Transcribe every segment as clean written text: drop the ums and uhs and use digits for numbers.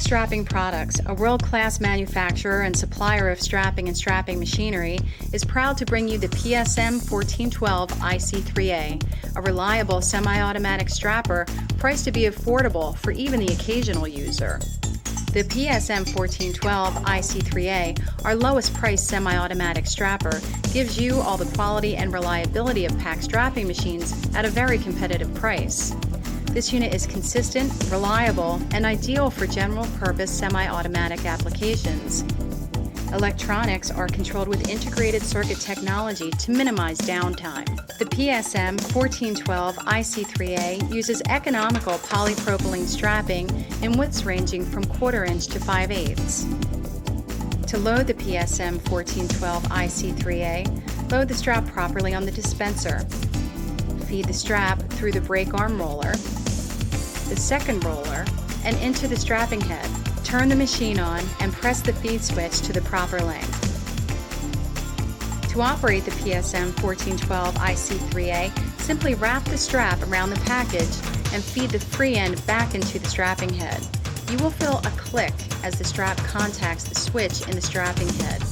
Strapping Products, a world-class manufacturer and supplier of strapping and strapping machinery, is proud to bring you the PSM1412IC3A, a reliable semi-automatic strapper priced to be affordable for even the occasional user. The PSM1412IC3A, our lowest priced semi-automatic strapper, gives you all the quality and reliability of PAC strapping machines at a very competitive price. This unit is consistent, reliable, and ideal for general-purpose semi-automatic applications. Electronics are controlled with integrated circuit technology to minimize downtime. The PSM1412IC3A uses economical polypropylene strapping in widths ranging from 1/4 inch to 5/8. To load the PSM1412IC3A, load the strap properly on the dispenser. Feed the strap through the brake arm roller, the second roller, and into the strapping head. Turn the machine on and press the feed switch to the proper length. To operate the PSM1412IC3A, simply wrap the strap around the package and feed the free end back into the strapping head. You will feel a click as the strap contacts the switch in the strapping head.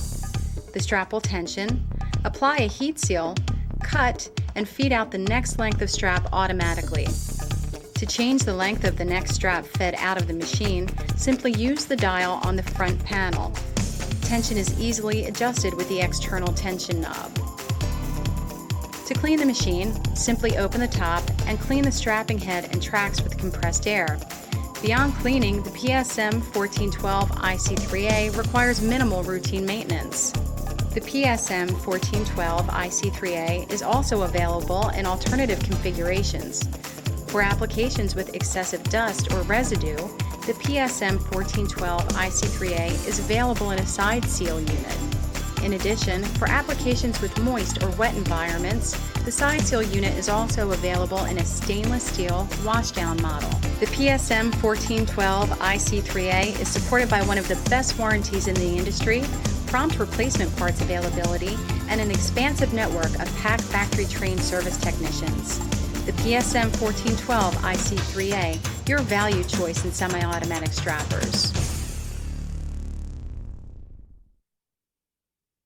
The strap will tension, apply a heat seal, cut, and feed out the next length of strap automatically. To change the length of the next strap fed out of the machine, simply use the dial on the front panel. Tension is easily adjusted with the external tension knob. To clean the machine, simply open the top and clean the strapping head and tracks with compressed air. Beyond cleaning, the PSM1412IC3A requires minimal routine maintenance. The PSM1412IC3A is also available in alternative configurations. For applications with excessive dust or residue, the PSM1412IC3A is available in a side seal unit. In addition, for applications with moist or wet environments, the side seal unit is also available in a stainless steel washdown model. The PSM1412IC3A is supported by one of the best warranties in the industry, prompt replacement parts availability, and an expansive network of PAC factory-trained service technicians. The PSM1412IC3A, your value choice in semi-automatic strappers.